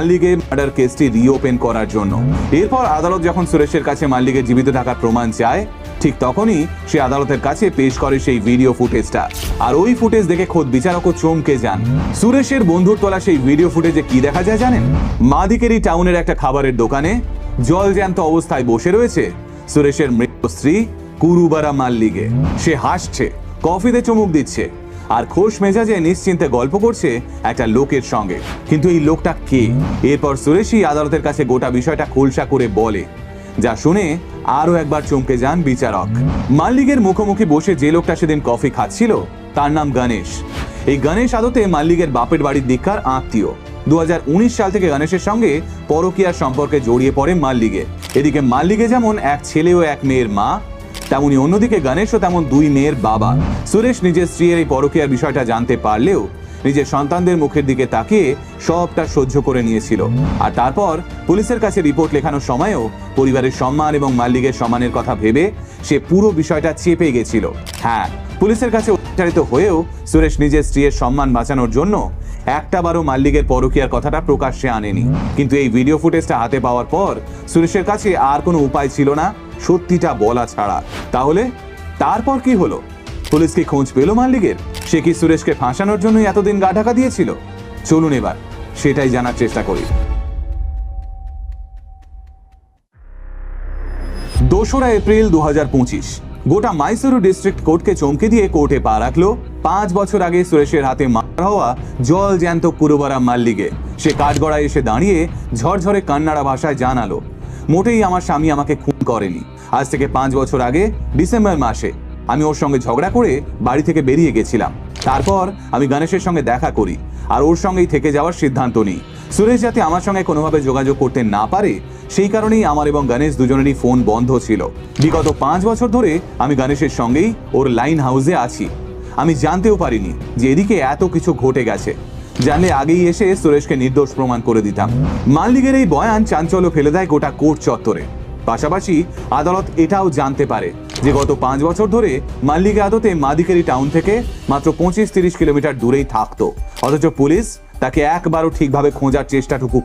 মাল্লিকের murder কেসটি reopen করার জন্য। এরপর আদালত যখন সুরেশের কাছে মাল্লিকের জীবিত থাকার প্রমাণ চায়, ঠিক তখনই সে আদালতের কাছে পেশ করে সেই ভিডিও ফুটেজটা। আর ওই ফুটেজ দেখে খোদ বিচারকও চমকে যান। সুরেশের বন্ধুর তোলা সেই ভিডিও ফুটেজে কি দেখা যায় জানেন? মাদিকেরি টাউনের একটা খাবারের দোকানে জলজ্যান্ত অবস্থায় বসে রয়েছে সুরেশের মৃত স্ত্রী কুরুবারা মাল্লিকে। সে হাসছে, কফিতে চুমুক দিচ্ছে আর খোশ মেজাজে নিশ্চিন্তে গল্প করছে একটা লোকের সঙ্গে। কিন্তু এই লোকটা কে? এরপর সুরেশই আদালতের কাছে গোটা বিষয়টা খোলসা করে বলে, যা শুনে আরো একবার চমকে যান বিচারক। মাল্লিকের মুখোমুখি বসে যে লোকটা সেদিন কফি খাচ্ছিল তার নাম গণেশ। এই গণেশ আদতে মাল্লিকের বাপের বাড়ির দিককার আত্মীয়। 2019 সাল থেকে গণেশের সঙ্গে পরকীয়ার সম্পর্কে জড়িয়ে পড়ে মাল্লিকে। এদিকে মাল্লিকে যেমন এক ছেলে ও এক মেয়ের মা, তেমনি অন্যদিকে গণেশও তেমন দুই মেয়ের বাবা। সুরেশ নিজের স্ত্রীর এই পরকীয়ার বিষয়টা জানতে পারলেও নিজের সন্তানদের মুখের দিকে তাকিয়ে সবটা সহ্য করে নিয়েছিল। আর তারপর পুলিশের কাছে রিপোর্ট লেখানোর সময়ও পরিবারের সম্মান এবং মাল্লিকের সম্মানের কথা ভেবে সে পুরো বিষয়টা চেপে গেছিল। হ্যাঁ, পুলিশের কাছে উচ্চারিত হয়েও সুরেশ নিজের স্ত্রীর সম্মান বাঁচানোর জন্য একটাবারও মাল্লিকের পরকীয়ার কথাটা প্রকাশ্যে আনেনি। কিন্তু এই ভিডিও ফুটেজটা হাতে পাওয়ার পর সুরেশের কাছে আর কোনো উপায় ছিল না সত্যিটা বলা ছাড়া। তাহলে তারপর কি হলো? পুলিশ কি খোঁজ পেল মাল্লিকের? সে কি সুরেশকে ফাঁসানোর জন্য এতদিন গা ঢাকা দিয়েছিল? চলুন এবার সেটাই জানার চেষ্টা করি। 2রা এপ্রিল 2025 গোটা মাইসুরু ডিস্ট্রিক্ট কোর্টকে চমকে দিয়ে কোর্টে পা রাখলো 5 বছর আগে সুরেশের হাতে মারা হওয়া জল জ্যান্ত কুরুবারা মাল্লিকে। সে কাঠগড়ায় এসে দাঁড়িয়ে ঝরঝরে কান্নাড়া ভাষায় জানালো, মোটেই আমার স্বামী আমাকে খুন করেনি। আজ থেকে 5 বছর আগে ডিসেম্বর মাসে আমি ওর সঙ্গে ঝগড়া করে বাড়ি থেকে বেরিয়ে গেছিলাম। তারপর আমি গণেশের সঙ্গে দেখা করি আর ওর সঙ্গেই থেকে যাওয়ার সিদ্ধান্ত নিই। সুরেশ যাতে আমার সঙ্গে কোনোভাবে যোগাযোগ করতে না পারে সেই কারণেই আমার এবং গণেশ দুজনেরই ফোন বন্ধ ছিল। বিগত 5 বছর ধরে আমি গণেশের সঙ্গেই ওর লাইন হাউসে আছি। আমি জানতেও পারিনি যে এদিকে এত কিছু ঘটে গেছে। জানলে আগেই এসে সুরেশকে নির্দোষ প্রমাণ করে দিতাম। মাল্লিকের এই বয়ান চাঞ্চল্য ফেলে দেয় গোটা কোর্ট চত্বরে। পাশাপাশি আদালত এটাও জানতে পারে যে গত 5 বছর ধরে মাল্লিকে আদতে মাদিকেরি টাউন থেকে মাত্র 25-30 কিলোমিটার দূরেই থাকতো, অথচ পুলিশ তাকে একবারও ঠিকভাবে খোঁজার চেষ্টাটুকু